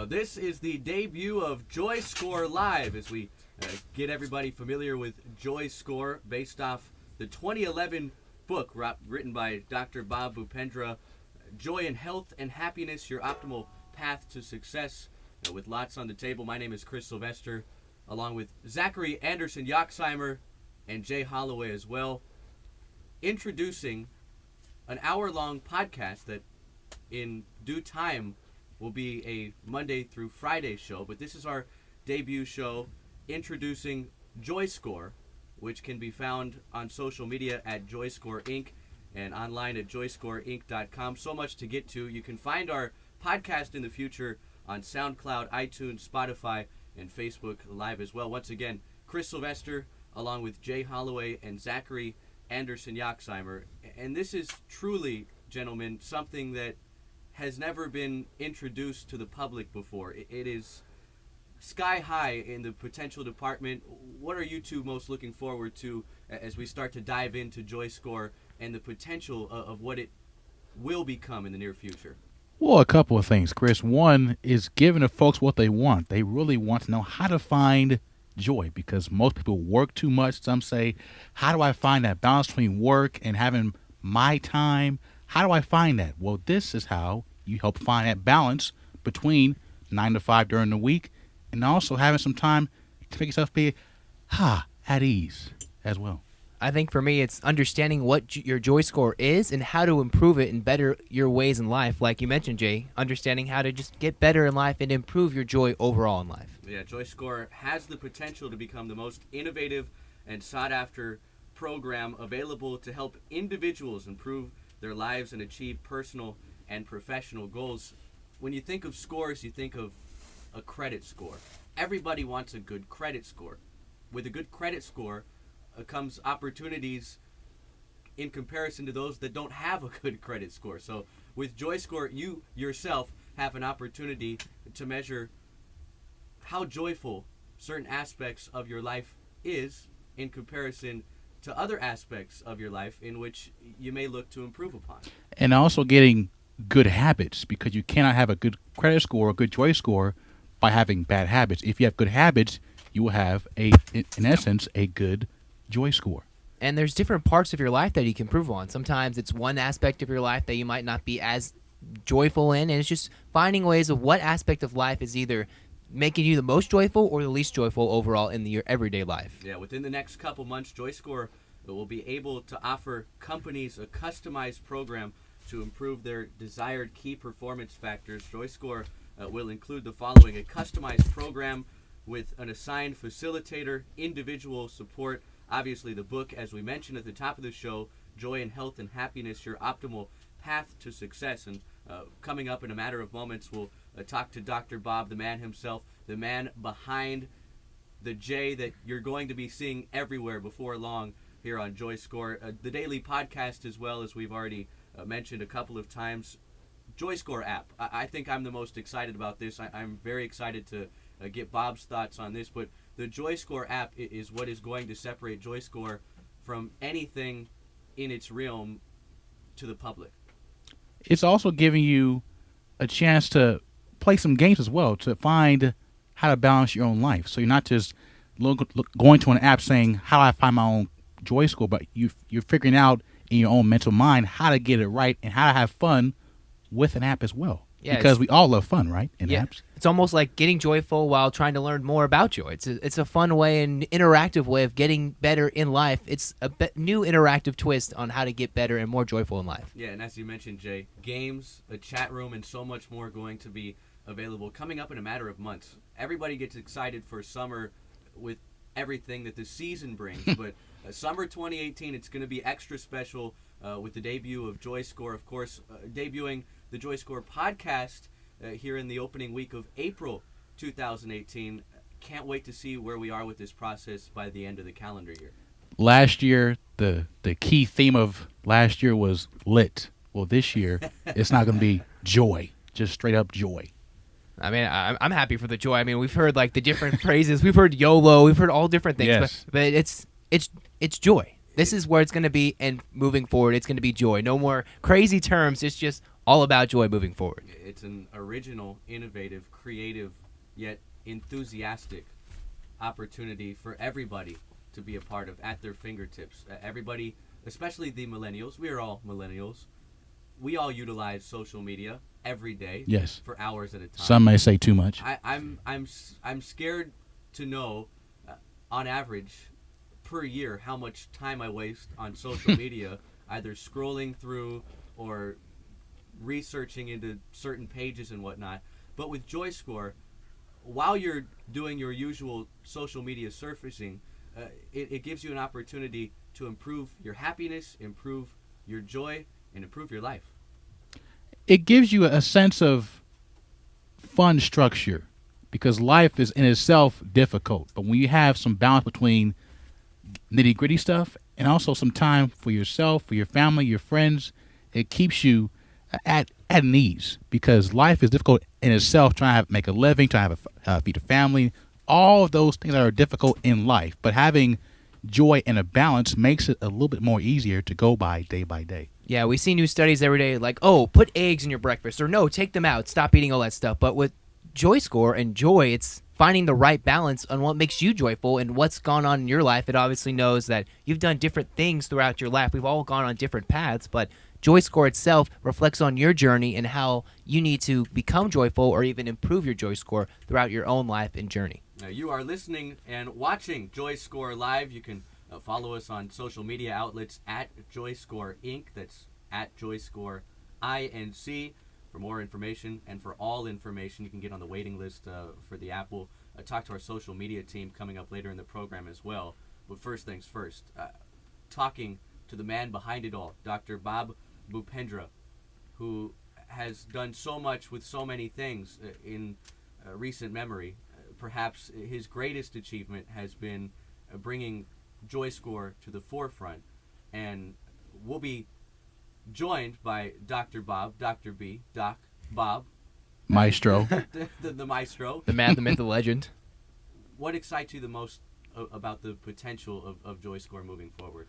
This is the debut of JoyScore Live as we get everybody familiar with JoyScore based off the 2011 book written by Dr. Bob Bhupendra, Joy in Health and Happiness, Your Optimal Path to Success, with lots on the table. My name is Chris Sylvester, along with Zachary Anderson Yoxheimer and Jay Holloway as well, introducing an hour-long podcast that in due time will be a Monday through Friday show, but this is our debut show introducing JoyScore, which can be found on social media at JoyScore Inc. and online at joyscoreinc.com. So much to get to. You can find our podcast in the future on SoundCloud, iTunes, Spotify, and Facebook Live as well. Once again, Chris Sylvester, along with Jay Holloway and Zachary Anderson Yoxheimer. And this is truly, gentlemen, something that has never been introduced to the public before. It is sky high in the potential department. What are you two most looking forward to as we start to dive into JoyScore and the potential of what it will become in the near future? Well, a couple of things, Chris. One is giving the folks what they want. They really want to know how to find joy because most people work too much. Some say, how do I find that balance between work and having my time? How do I find that? Well, this is how you help find that balance between 9 to 5 during the week and also having some time to make yourself be at ease as well. I think for me, it's understanding what your joy score is and how to improve it and better your ways in life. Like you mentioned, Jay, understanding how to just get better in life and improve your joy overall in life. Yeah, JoyScore has the potential to become the most innovative and sought-after program available to help individuals improve their lives and achieve personal and professional goals. When you think of scores, you think of a credit score. Everybody wants a good credit score. With a good credit score comes opportunities in comparison to those that don't have a good credit score. So with JoyScore, you yourself have an opportunity to measure how joyful certain aspects of your life is in comparison to other aspects of your life in which you may look to improve upon. And also getting good habits, because you cannot have a good credit score or a good joy score by having bad habits. If you have good habits, you will have, in essence, a good joy score. And there's different parts of your life that you can improve on. Sometimes it's one aspect of your life that you might not be as joyful in, and it's just finding ways of what aspect of life is either making you the most joyful or the least joyful overall in your everyday life. Yeah, within the next couple months, JoyScore will be able to offer companies a customized program to improve their desired key performance factors. JoyScore will include the following: a customized program with an assigned facilitator, individual support, obviously the book, as we mentioned at the top of the show, Joy in Health and Happiness, Your Optimal Path to Success. And coming up in a matter of moments, we'll talk to Dr. Bob, the man himself, the man behind the J that you're going to be seeing everywhere before long here on JoyScore. The daily podcast as well, as we've already mentioned a couple of times. JoyScore app. I think I'm the most excited about this. I'm very excited to get Bob's thoughts on this, but the JoyScore app is what is going to separate JoyScore from anything in its realm to the public. It's also giving you a chance to play some games as well, to find how to balance your own life. So you're not just going to an app saying, how do I find my own joy score, but you're figuring out in your own mental mind how to get it right and how to have fun with an app as well. Yeah, because we all love fun, right, in apps? It's almost like getting joyful while trying to learn more about joy. It's a fun way and interactive way of getting better in life. It's a new interactive twist on how to get better and more joyful in life. Yeah, and as you mentioned, Jay, games, a chat room, and so much more going to be available coming up in a matter of months. Everybody gets excited for summer with everything that the season brings, but summer 2018, it's going to be extra special with the debut of JoyScore, of course, debuting the JoyScore podcast here in the opening week of April 2018. Can't wait to see where we are with this process by the end of the calendar year. Last year, the key theme of last year was lit. Well, this year, it's not going to be joy, just straight up joy. I mean, I'm happy for the joy. I mean, we've heard like the different phrases. We've heard YOLO. We've heard all different things. Yes. But it's joy. This is where it's going to be, and moving forward, it's going to be joy. No more crazy terms. It's just all about joy moving forward. It's an original, innovative, creative, yet enthusiastic opportunity for everybody to be a part of at their fingertips. Everybody, especially the millennials, we are all millennials. We all utilize social media every day. Yes. For hours at a time. Some may say too much. I'm scared to know, on average, per year, how much time I waste on social media, either scrolling through or researching into certain pages and whatnot. But with JoyScore, while you're doing your usual social media surfacing, it gives you an opportunity to improve your happiness, improve your joy, and improve your life. It gives you a sense of fun structure because life is in itself difficult. But when you have some balance between nitty-gritty stuff and also some time for yourself, for your family, your friends, it keeps you at ease because life is difficult in itself, trying to make a living, trying to feed a family, all of those things that are difficult in life. But having joy and a balance makes it a little bit more easier to go by day. Yeah, we see new studies every day like, oh, put eggs in your breakfast, or no, take them out, stop eating all that stuff. But with JoyScore and joy, it's finding the right balance on what makes you joyful and what's gone on in your life. It obviously knows that you've done different things throughout your life. We've all gone on different paths, but JoyScore itself reflects on your journey and how you need to become joyful or even improve your JoyScore throughout your own life and journey. Now, you are listening and watching JoyScore Live. You can follow us on social media outlets at JoyScore Inc. That's at JoyScore INC. For more information and for all information, you can get on the waiting list for the app. We'll talk to our social media team coming up later in the program as well. But first things first, talking to the man behind it all, Dr. Bob Bhupendra, who has done so much with so many things in recent memory. Perhaps his greatest achievement has been bringing JoyScore to the forefront. And we'll be joined by Dr. Bob, Dr. B, Doc, Bob. Maestro. the maestro. The man, the myth, the legend. What excites you the most about the potential of JoyScore moving forward?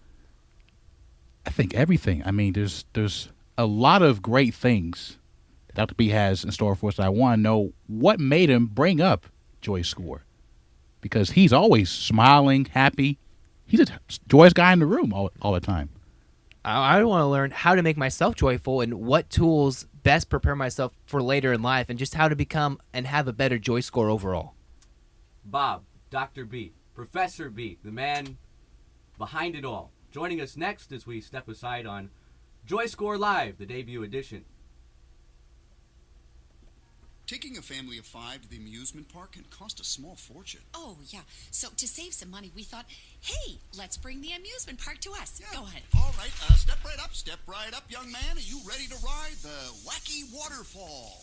I think everything. I mean, there's a lot of great things that Dr. B has in store for us. I want to know what made him bring up JoyScore, because he's always smiling, happy. He's a joyous guy in the room all the time. I want to learn how to make myself joyful and what tools best prepare myself for later in life and just how to become and have a better JoyScore overall. Bob, Dr. B, Professor B, the man behind it all, joining us next as we step aside on JoyScore Live, the debut edition. Taking a family of 5 to the amusement park can cost a small fortune. Oh, yeah. So to save some money, we thought, hey, let's bring the amusement park to us. Yeah. Go ahead. All right, step right up, young man. Are you ready to ride the wacky waterfall?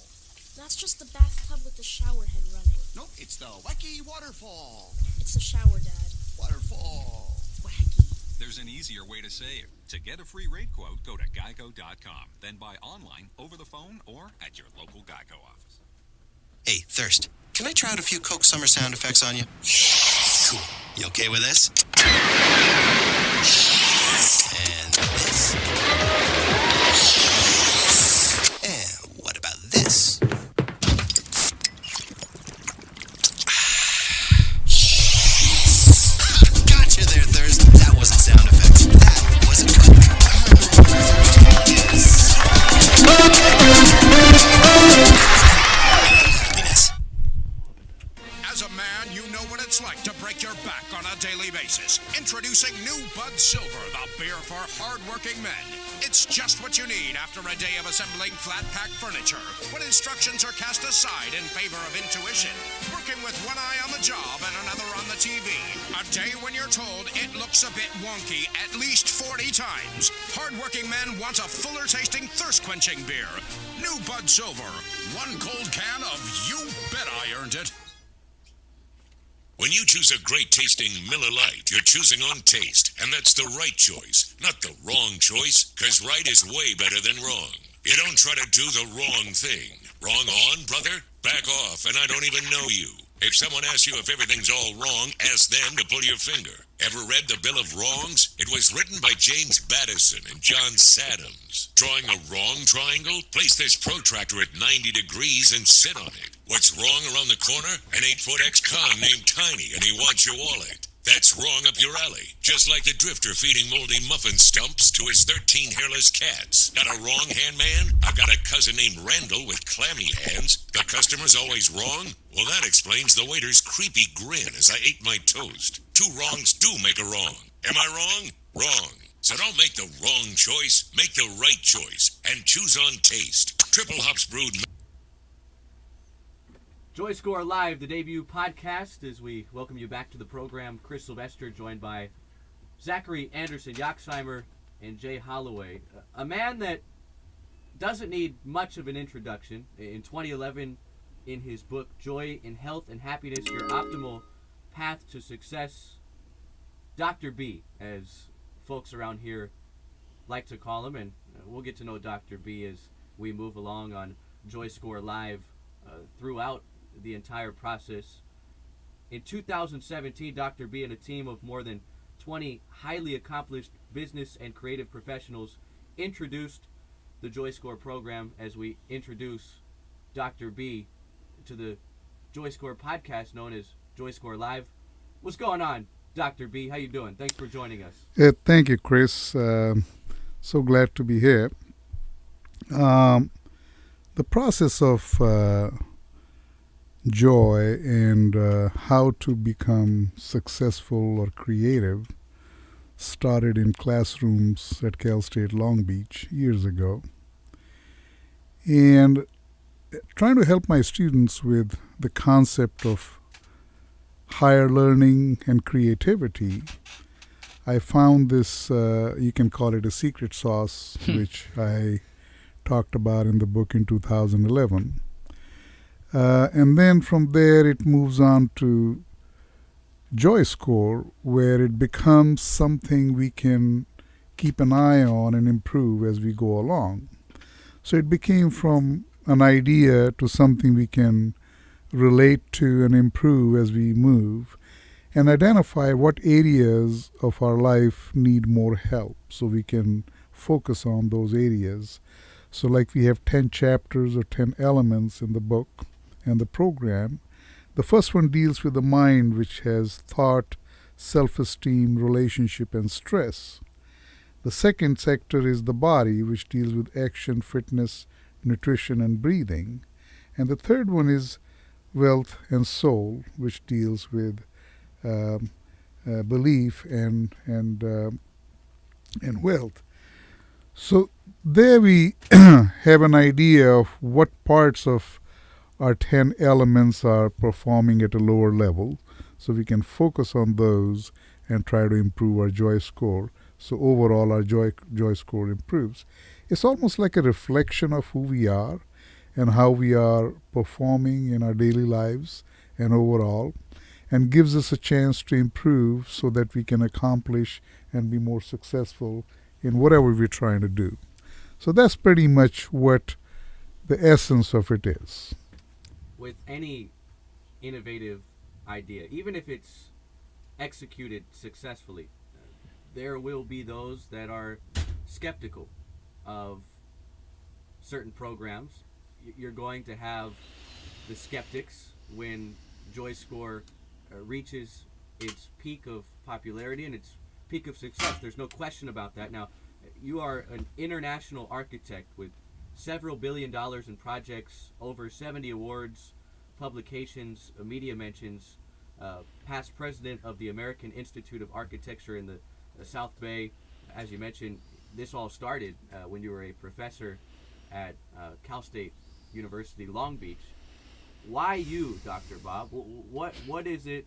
That's just the bathtub with the shower head running. Nope, it's the wacky waterfall. It's the shower, Dad. Waterfall. Wacky. There's an easier way to save. To get a free rate quote, go to geico.com. Then buy online, over the phone, or at your local Geico office. Hey, Thirst, can I try out a few Coke Summer sound effects on you? Cool. You okay with this? And this. And what about this? Gotcha there, Thirst. That wasn't sound effects. That was a Coke. As a man, you know what it's like to break your back on a daily basis. Introducing new Bud Silver, the beer for hard-working men. It's just what you need after a day of assembling flat-pack furniture, when instructions are cast aside in favor of intuition. Working with one eye on the job and another on the TV. A day when you're told it looks a bit wonky at least 40 times. Hard-working men want a fuller-tasting, thirst-quenching beer. New Bud Silver. One cold can of You Bet I Earned It. When you choose a great-tasting Miller Lite, you're choosing on taste, and that's the right choice, not the wrong choice, because right is way better than wrong. You don't try to do the wrong thing. Wrong on, brother? Back off, and I don't even know you. If someone asks you if everything's all wrong, ask them to pull your finger. Ever read The Bill of Wrongs? It was written by James Battison and John Sadams. Drawing a wrong triangle? Place this protractor at 90 degrees and sit on it. What's wrong around the corner? An 8-foot ex-con named Tiny, and he wants your wallet. That's wrong up your alley. Just like the drifter feeding moldy muffin stumps to his 13 hairless cats. Got a wrong hand man? I got a cousin named Randall with clammy hands. The customer's always wrong? Well, that explains the waiter's creepy grin as I ate my toast. 2 wrongs do make a wrong. Am I wrong? Wrong. So don't make the wrong choice. Make the right choice. And choose on taste. Triple hops brewed. JoyScore Live, the debut podcast, as we welcome you back to the program. Chris Sylvester, joined by Zachary Anderson, Yoxheimer, and Jay Holloway. A man that doesn't need much of an introduction. In 2011, in his book, Joy in Health and Happiness, Your Optimal Path to Success, Dr. B, as folks around here like to call him, and we'll get to know Dr. B as we move along on JoyScore Live throughout the entire process. In 2017, Dr. B and a team of more than 20 highly accomplished business and creative professionals introduced the JoyScore program as we introduce Dr. B to the JoyScore podcast known as JoyScore Live. What's going on, Dr. B? How you doing? Thanks for joining us. Thank you, Chris. So glad to be here. The process of joy and how to become successful or creative started in classrooms at Cal State Long Beach years ago. And trying to help my students with the concept of higher learning and creativity, I found this, you can call it a secret sauce, which I talked about in the book in 2011. And then from there it moves on to JoyScore, where it becomes something we can keep an eye on and improve as we go along. So it became from an idea to something we can relate to and improve as we move, and identify what areas of our life need more help so we can focus on those areas. So like we have 10 chapters or 10 elements in the book and the program. The first one deals with the mind, which has thought, self-esteem, relationship, and stress. The second sector is the body, which deals with action, fitness, nutrition, and breathing. And the third one is wealth and soul, which deals with belief and wealth. So there we have an idea of what parts of our 10 elements are performing at a lower level, so we can focus on those and try to improve our joy score. So overall our joy score improves. It's almost like a reflection of who we are and how we are performing in our daily lives and overall, and gives us a chance to improve so that we can accomplish and be more successful in whatever we're trying to do. So that's pretty much what the essence of it is. With any innovative idea, even if it's executed successfully, there will be those that are skeptical of certain programs. You're going to have the skeptics when JoyScore reaches its peak of popularity and its peak of success. There's no question about that. Now, you are an international architect with several $1 billion in projects, over 70 awards, publications, media mentions, past president of the American Institute of Architecture in the South Bay. As you mentioned, this all started when you were a professor at Cal State University, Long Beach. Why you, Dr. Bob? What is it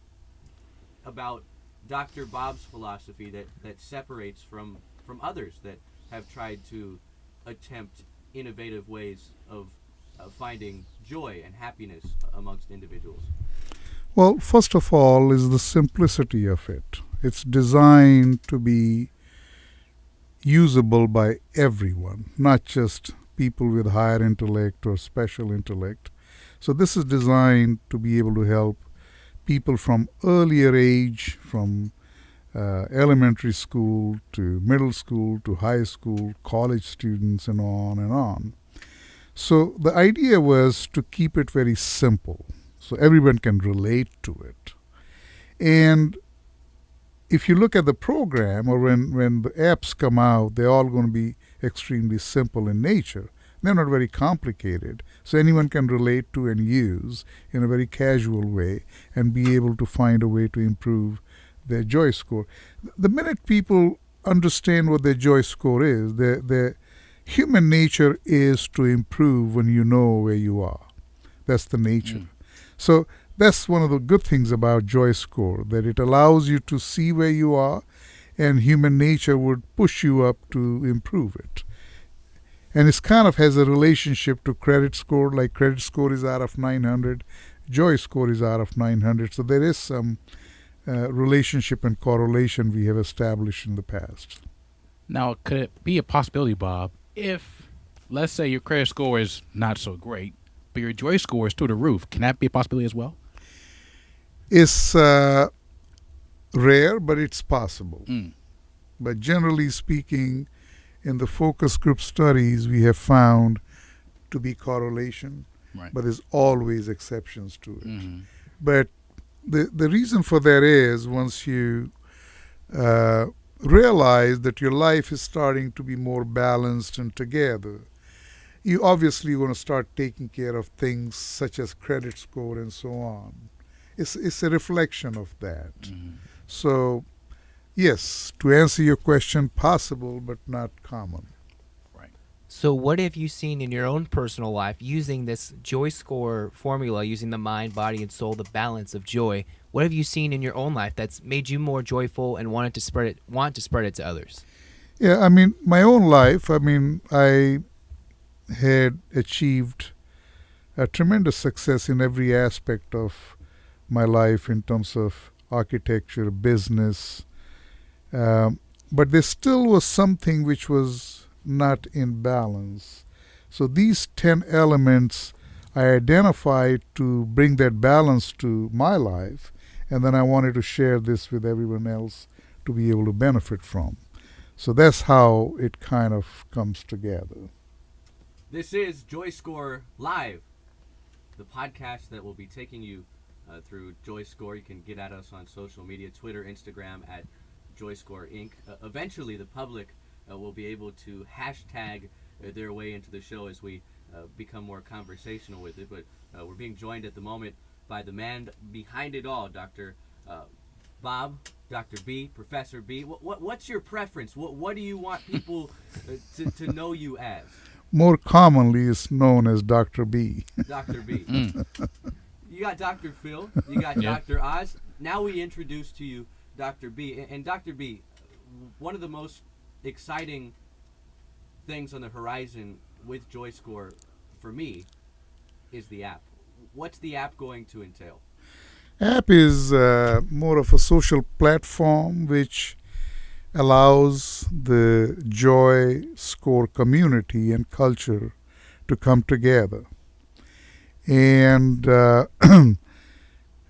about Dr. Bob's philosophy that separates from others that have tried to attempt innovative ways of finding joy and happiness amongst individuals? Well, first of all is the simplicity of it. It's designed to be usable by everyone, not just people with higher intellect or special intellect. So this is designed to be able to help people from earlier age, from elementary school to middle school to high school, college students, and on and on. So the idea was to keep it very simple so everyone can relate to it. And if you look at the program, or when the apps come out, they're all going to be extremely simple in nature. They're not very complicated, so anyone can relate to and use in a very casual way and be able to find a way to improve their joy score. The minute people understand what their joy score is, their human nature is to improve when you know where you are. That's the nature. So that's one of the good things about JoyScore, that it allows you to see where you are, and human nature would push you up to improve it. And it kind of has a relationship to credit score, like credit score is out of 900, JoyScore is out of 900. So there is some relationship and correlation we have established in the past. Now, could it be a possibility, Bob, if, let's say, your credit score is not so great, but your joy score is through the roof, can that be a possibility as well? It's rare, but it's possible. But generally speaking, in the focus group studies, we have found to be correlation, but there's always exceptions to it. But the reason for that is once you realize that your life is starting to be more balanced and together, you obviously want to start taking care of things such as credit score and so on. It's a reflection of that. So, yes, to answer your question, possible but not common. So what have you seen in your own personal life using this joy score formula, using the mind, body, and soul, the balance of joy? What have you seen in your own life that's made you more joyful and want to spread it to others? Yeah, I mean, my own life, I had achieved a tremendous success in every aspect of my life in terms of architecture, business. But there still was something which was not in balance. So these 10 elements I identified to bring that balance to my life, and then I wanted to share this with everyone else to be able to benefit from. So that's how it kind of comes together. This is JoyScore Live, the podcast that will be taking you through JoyScore. You can get at us on social media, Twitter, Instagram, at JoyScore Inc. Eventually, the public will be able to hashtag their way into the show as we become more conversational with it. But we're being joined at the moment by the man behind it all, Dr. Bob, Dr. B, Professor B. What's your preference? What do you want people to know you as? More commonly, it's known as Dr. B. Dr. B. You got Dr. Phil. You got Dr. Oz. Now we introduce to you Dr. B. And Dr. B, one of the most exciting things on the horizon with JoyScore for me is the app. What's the app going to entail? App is more of a social platform which allows the JoyScore community and culture to come together and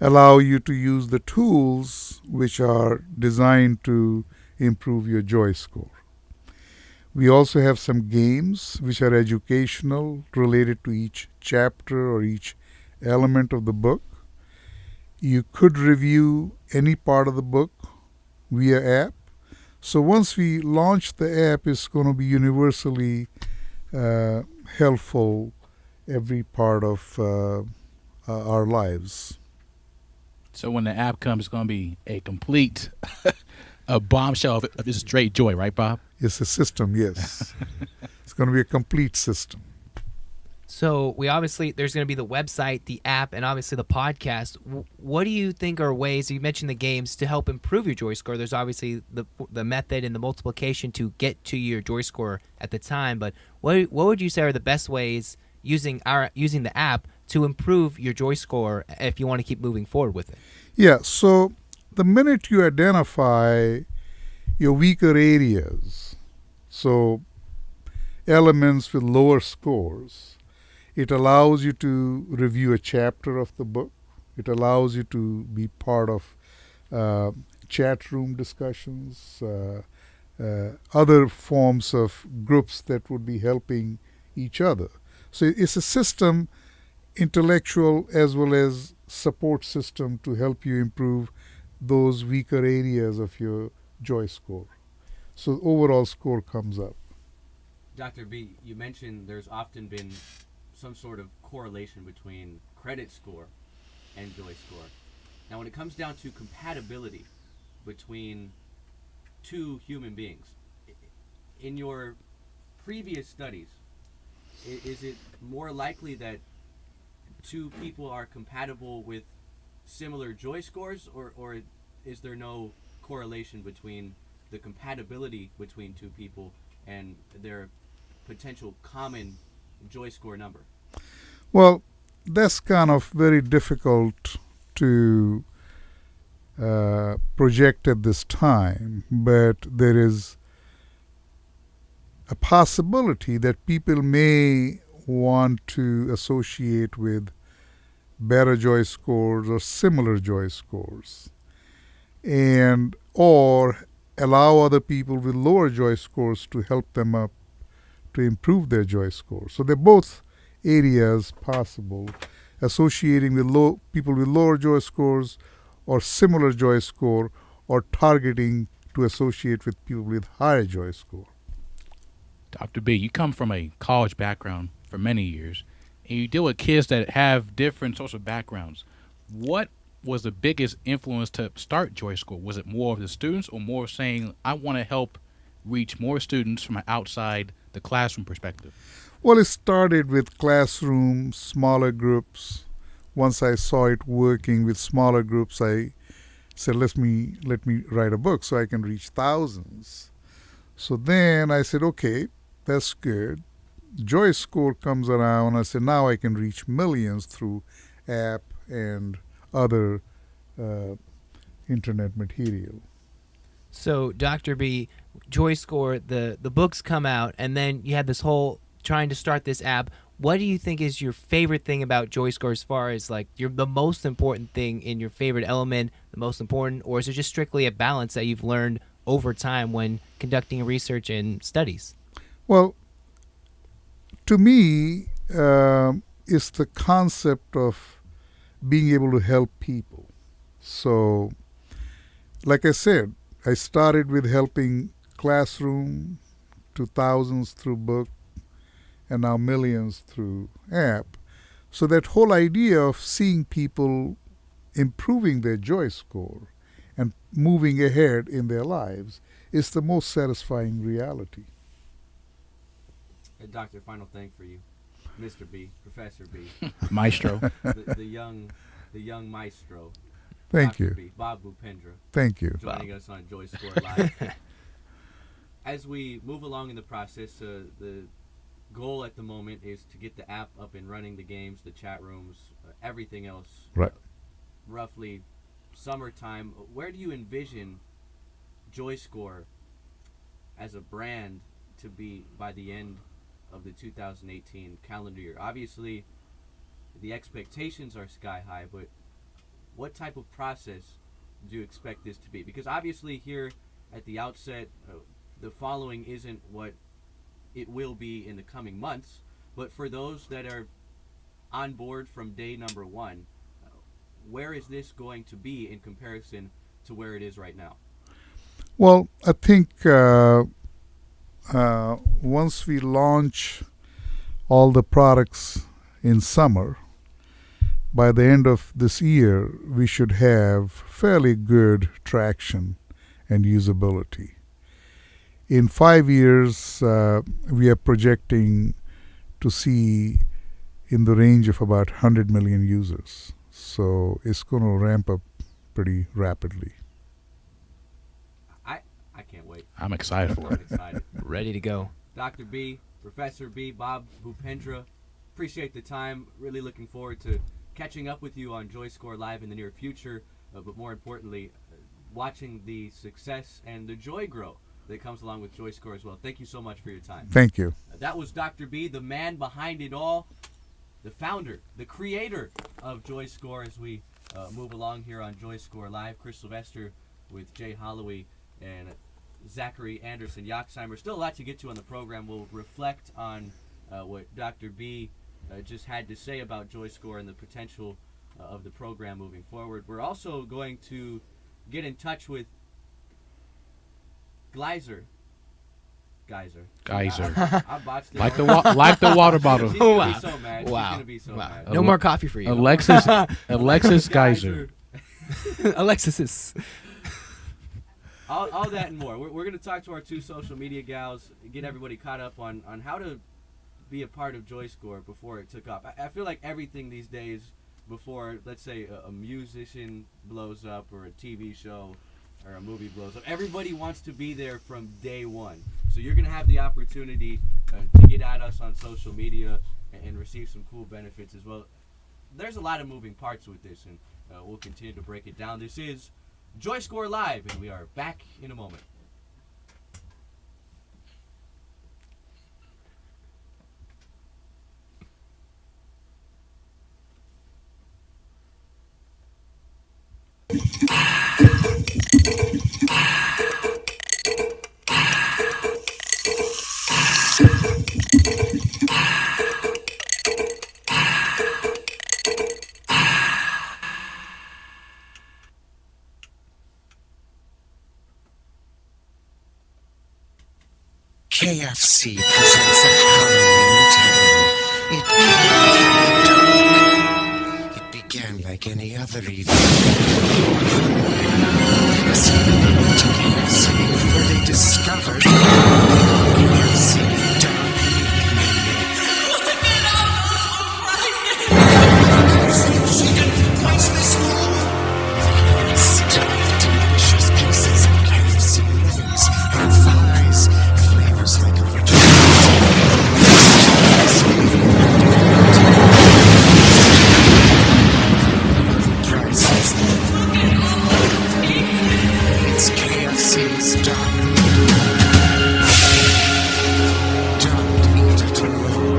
allow you to use the tools which are designed to improve your joy score. We also have some games which are educational, related to each chapter or each element of the book. You could review any part of the book via app. So once we launch the app, it's going to be universally helpful every part of our lives. So when the app comes, it's going to be a complete a bombshell of just straight joy, right, Bob? It's a system, yes. It's going to be a complete system. So there's going to be the website, the app, and obviously the podcast. What do you think are ways, you mentioned the games, to help improve your joy score? There's obviously the method and the multiplication to get to your joy score at the time, but what would you say are the best ways using the app to improve your joy score if you want to keep moving forward with it? Yeah, so the minute you identify your weaker areas, so elements with lower scores, it allows you to review a chapter of the book. It allows you to be part of chat room discussions, other forms of groups that would be helping each other. So it's a system, intellectual as well as support system, to help you improve those weaker areas of your joy score. So overall score comes up. Dr. B, you mentioned there's often been some sort of correlation between credit score and joy score. Now, when it comes down to compatibility between two human beings, in your previous studies, is it more likely that two people are compatible with similar joy scores, or is there no correlation between the compatibility between two people and their potential common joy score number? Well, that's kind of very difficult to project at this time, but there is a possibility that people may want to associate with better joy scores or similar joy scores, and or allow other people with lower joy scores to help them up to improve their joy score. So they're both areas possible, associating with people with lower joy scores or similar joy score, or targeting to associate with people with higher joy score. Dr. B, you come from a college background for many years, and you deal with kids that have different social backgrounds. What was the biggest influence to start JoyScore? Was it more of the students, or more saying, I want to help reach more students from outside the classroom perspective? Well, it started with classroom, smaller groups. Once I saw it working with smaller groups, I said, let me write a book so I can reach thousands. So then I said, okay, that's good. JoyScore comes around. I said, now I can reach millions through app and other internet material. So, Dr. B, JoyScore, the books come out, and then you had this whole trying to start this app. What do you think is your favorite thing about JoyScore, as far as like the most important thing in your favorite element, the most important, or is it just strictly a balance that you've learned over time when conducting research and studies? Well, to me, it's the concept of being able to help people. So, like I said, I started with helping classroom to thousands through book, and now millions through app. So that whole idea of seeing people improving their joy score and moving ahead in their lives is the most satisfying reality. Hey, Doctor, final thing for you, Mr. B, Professor B, Maestro, the young maestro. Thank Dr. you. B, Bob Bhupendra. Thank you. Joining us on JoyScore Live. As we move along in the process, the goal at the moment is to get the app up and running, the games, the chat rooms, everything else. Right. Roughly summertime. Where do you envision JoyScore as a brand to be by the end of the 2018 calendar year? Obviously, the expectations are sky high, but what type of process do you expect this to be? Because obviously here at the outset, the following isn't what it will be in the coming months, but for those that are on board from day number one, where is this going to be in comparison to where it is right now? Well, I think once we launch all the products in summer, by the end of this year, we should have fairly good traction and usability. In 5 years, we are projecting to see in the range of about 100 million users. So it's going to ramp up pretty rapidly. I can't wait. I'm excited for it. I'm excited. Ready to go. Dr. B, Professor B, Bob Bhupendra, appreciate the time. Really looking forward to catching up with you on JoyScore Live in the near future, but more importantly, watching the success and the joy grow that comes along with JoyScore as well. Thank you so much for your time. Thank you. That was Dr. B, the man behind it all, the founder, the creator of JoyScore. As we move along here on JoyScore Live, Chris Sylvester with Jay Holloway and Zachary Anderson Yoxheimer. Still a lot to get to on the program. We'll reflect on what Dr. B just had to say about JoyScore and the potential of the program moving forward. We're also going to get in touch with Geyser. I botched it. Like the water bottle. She's gonna be so mad. Wow. She's gonna be so mad. No more coffee for you. Alexis Geyser. Alexis. All that and more. We're going to talk to our two social media gals, get everybody caught up on how to be a part of JoyScore before it took off. I feel like everything these days, before, let's say, a musician blows up or a TV show or a movie blows up, everybody wants to be there from day one. So you're going to have the opportunity to get at us on social media and receive some cool benefits as well. There's a lot of moving parts with this, and we'll continue to break it down. This is JoyScore Live, and we are back in a moment. KFC presents a Halloween tale. It came from the dark. It began like any other evening. To KFC, where they discovered KFC dark evening. Stuffed delicious pieces of KFC livings and thighs. Like a prices. It's KFC's Don't eat it alone.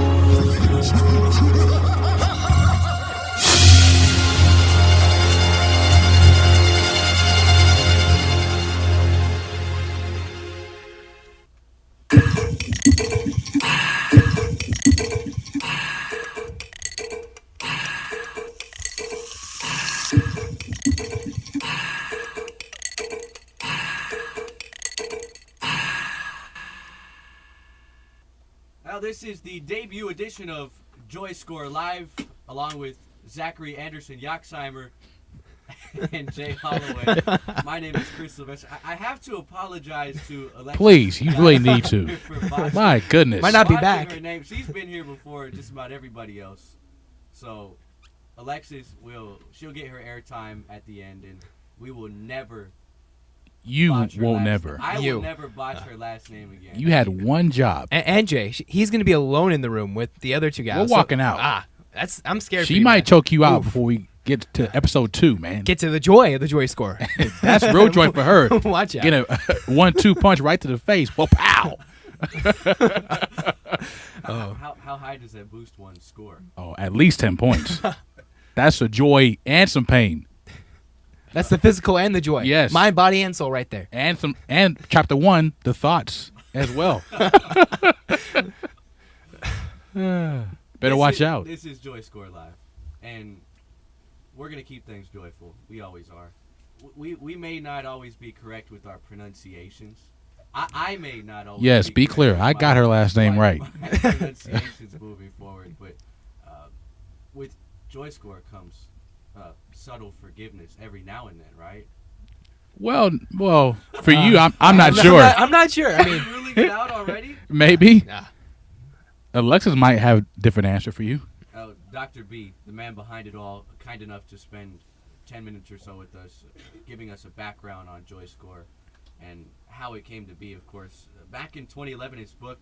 Well, this is the debut edition of JoyScore Live, along with Zachary Anderson Yoxheimer and Jay Holloway. My name is Chris Sylvester. I have to apologize to Alexis. Please, you really need to. My goodness. Might not be back. Her name. She's been here before just about everybody else. So Alexis she'll get her airtime at the end, and we will never You botch her won't last never. name. I will never botch her last name again. You had one job. And Jay, he's going to be alone in the room with the other two guys. We're walking out. I'm scared. She for you, might man. choke you out Oof. before we get to episode 2, man. Get to the joy of the JoyScore. That's real joy for her. Watch out. Get a 1-2 punch right to the face. Well, pow. How high does that boost one's score? Oh, at least 10 points. That's a joy and some pain. That's the physical and the joy. Yes. Mind, body, and soul right there. And chapter 1, the thoughts as well. Better watch out. This is JoyScore Live, and we're going to keep things joyful. We always are. We may not always be correct with our pronunciations. I may not always Yes, be clear. I got her last name right. My pronunciations moving forward, but with JoyScore comes subtle forgiveness every now and then, right? Well, for you, I'm not sure. I'm not sure. I mean, ruling it out already? Maybe. Nah. Alexis might have a different answer for you. Dr. B, the man behind it all, kind enough to spend 10 minutes or so with us, giving us a background on JoyScore and how it came to be, of course. Back in 2011, his book,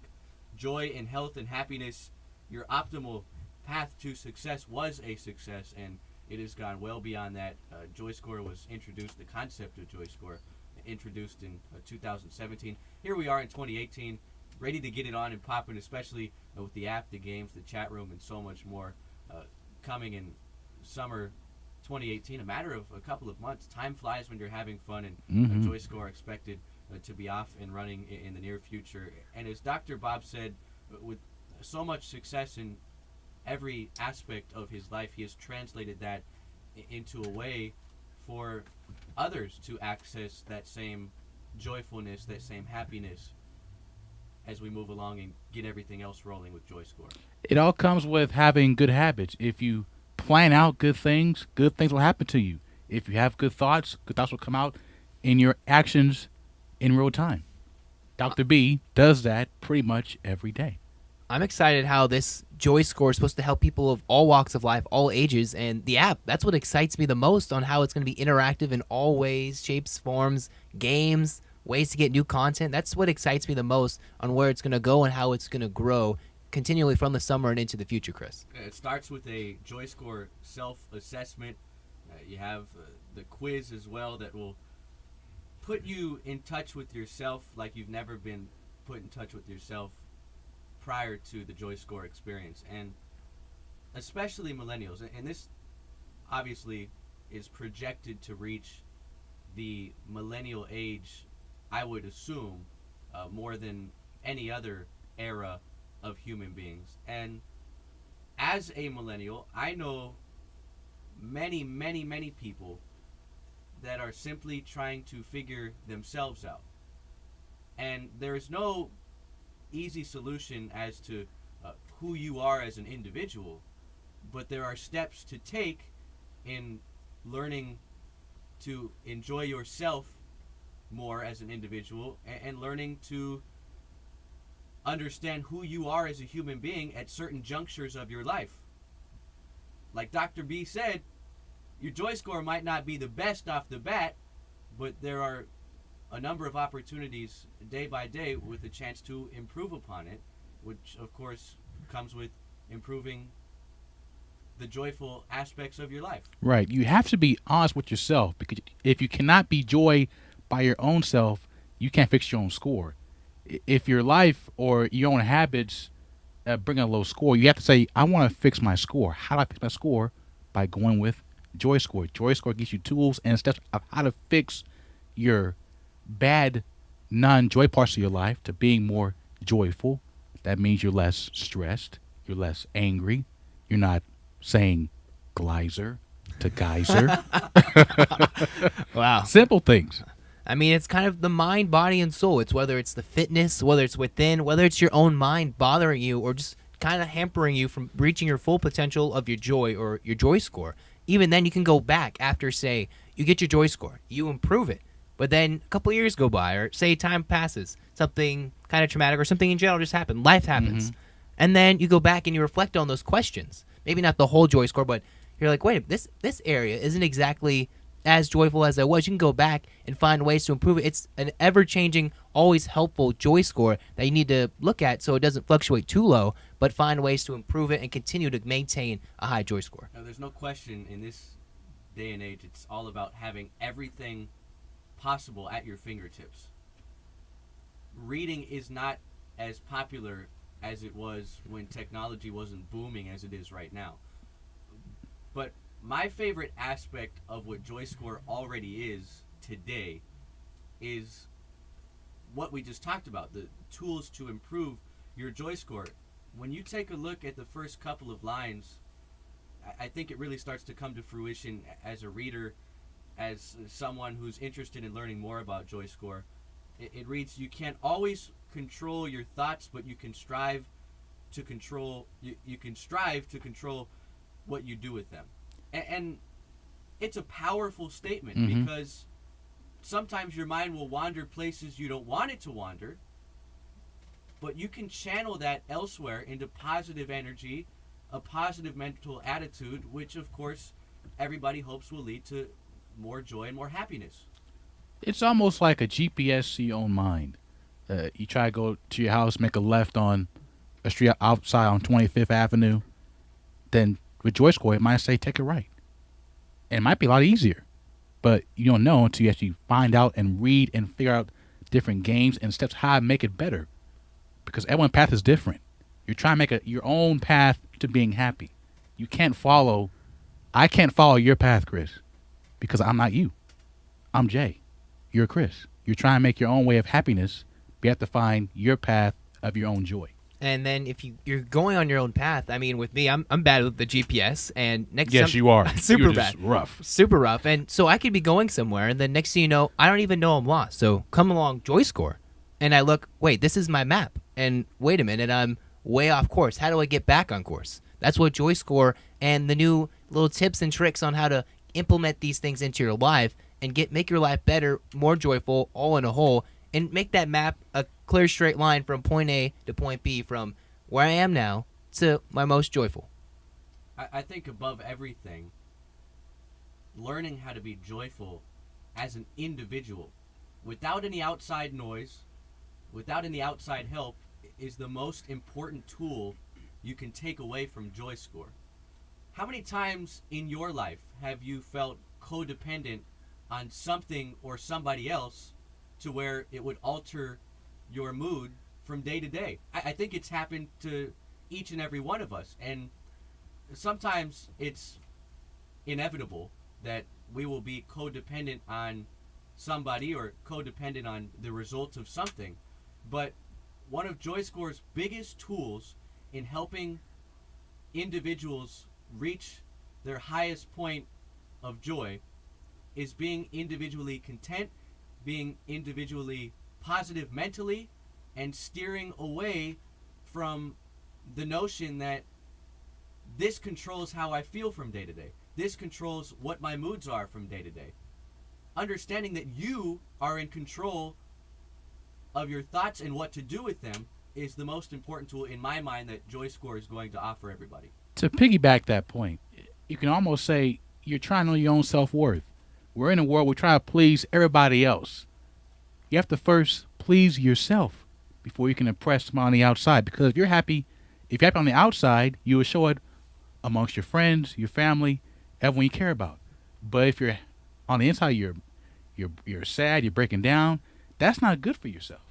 Joy in Health and Happiness, Your Optimal Path to Success, was a success, and it has gone well beyond that. JoyScore was introduced, the concept of JoyScore, introduced in 2017. Here we are in 2018, ready to get it on and popping, especially with the app, the games, the chat room, and so much more coming in summer 2018, a matter of a couple of months. Time flies when you're having fun, and Mhm. JoyScore expected to be off and running in the near future. And as Dr. Bob said, with so much success in every aspect of his life, he has translated that into a way for others to access that same joyfulness, that same happiness as we move along and get everything else rolling with JoyScore. It all comes with having good habits. If you plan out good things will happen to you. If you have good thoughts will come out in your actions in real time. Dr. B does that pretty much every day. I'm excited how this JoyScore is supposed to help people of all walks of life, all ages, and the app, that's what excites me the most on how it's going to be interactive in all ways, shapes, forms, games, ways to get new content. That's what excites me the most on where it's going to go and how it's going to grow continually from the summer and into the future, Chris. It starts with a JoyScore self-assessment. You have the quiz as well that will put you in touch with yourself like you've never been put in touch with yourself prior to the JoyScore experience. And especially millennials, and this obviously is projected to reach the millennial age, I would assume, more than any other era of human beings. And as a millennial, I know many, many, many people that are simply trying to figure themselves out. And there is no easy solution as to who you are as an individual, but there are steps to take in learning to enjoy yourself more as an individual and learning to understand who you are as a human being at certain junctures of your life. Like Dr. B said, your JoyScore might not be the best off the bat, but there are a number of opportunities day by day with a chance to improve upon it, which of course comes with improving the joyful aspects of your life. Right. You have to be honest with yourself, because if you cannot be joy by your own self, you can't fix your own score. If your life or your own habits bring a low score, you have to say, I want to fix my score. How do I fix my score? By going with JoyScore. JoyScore gives you tools and steps of how to fix your bad non-joy parts of your life to being more joyful. That means you're less stressed, you're less angry, you're not saying geyser to geyser. Wow. Simple things. I mean, it's kind of the mind, body, and soul. It's whether it's the fitness, whether it's within, whether it's your own mind bothering you or just kind of hampering you from reaching your full potential of your joy or your JoyScore. Even then, you can go back after, say, you get your JoyScore, you improve it, but then a couple of years go by, or say time passes, something kind of traumatic or something in general just happened, life happens, and then you go back and you reflect on those questions. Maybe not the whole JoyScore, but you're like, wait, this area isn't exactly as joyful as I was. You can go back and find ways to improve it. It's an ever-changing, always helpful JoyScore that you need to look at so it doesn't fluctuate too low, but find ways to improve it and continue to maintain a high JoyScore. Now, there's no question in this day and age, it's all about having everything possible at your fingertips. Reading is not as popular as it was when technology wasn't booming as it is right now. But my favorite aspect of what JoyScore already is today is what we just talked about, the tools to improve your JoyScore. When you take a look at the first couple of lines, I think it really starts to come to fruition as a reader, as someone who's interested in learning more about JoyScore. It reads, you can't always control your thoughts, but you can strive to control what you do with them. And it's a powerful statement because sometimes your mind will wander places you don't want it to wander, but you can channel that elsewhere into positive energy, a positive mental attitude, which of course everybody hopes will lead to more joy and more happiness. It's almost like a GPS to your own mind. You try to go to your house, make a left on a street outside on 25th Avenue, then with JoyScore, it might say take a right. And it might be a lot easier, but you don't know until you actually find out and read and figure out different games and steps how to make it better. Because everyone's path is different. You're trying to make your own path to being happy. You can't follow I can't follow your path, Chris, because I'm not you. I'm Jay. You're Chris. You're trying to make your own way of happiness. You have to find your path of your own joy. And then if you're going on your own path, I mean, with me, I'm bad with the GPS, and Yes, you are. super You're bad, just rough, super rough. And so I could be going somewhere, and then next thing you know, I don't even know I'm lost. So come along, JoyScore, and I look. Wait, this is my map, and wait a minute, I'm way off course. How do I get back on course? That's what JoyScore and the new little tips and tricks on how to implement these things into your life and make your life better, more joyful, all in a whole, and make that map a clear straight line from point A to point B, from where I am now to my most joyful. I think above everything, learning how to be joyful as an individual without any outside noise, without any outside help, is the most important tool you can take away from JoyScore. How many times in your life have you felt codependent on something or somebody else to where it would alter your mood from day to day? I think it's happened to each and every one of us, and sometimes it's inevitable that we will be codependent on somebody or codependent on the results of something. But one of JoyScore's biggest tools in helping individuals reach their highest point of joy is being individually content, being individually positive mentally, and steering away from the notion that this controls how I feel from day to day. This controls what my moods are from day to day. Understanding that you are in control of your thoughts and what to do with them is the most important tool in my mind that JoyScore is going to offer everybody. To piggyback that point, you can almost say you're trying to know your own self-worth. We're in a world we try to please everybody else. You have to first please yourself before you can impress someone on the outside. Because if you're happy on the outside, you will show it amongst your friends, your family, everyone you care about. But if you're on the inside, you're sad, you're breaking down, that's not good for yourself.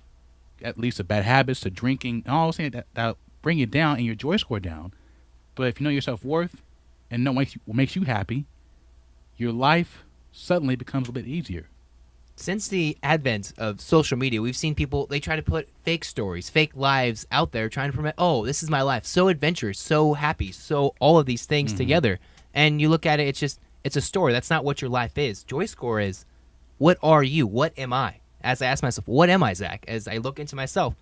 At least the bad habits, the drinking, and all those things that bring you down and your joy score down. But if you know your self-worth and know what makes you happy, your life suddenly becomes a bit easier. Since the advent of social media, we've seen people, they try to put fake stories, fake lives out there, trying to promote, oh, this is my life, so adventurous, so happy, so all of these things together. And you look at it, it's a story. That's not what your life is. JoyScore is, what are you? What am I? As I ask myself, what am I, Zach? As I look into myself.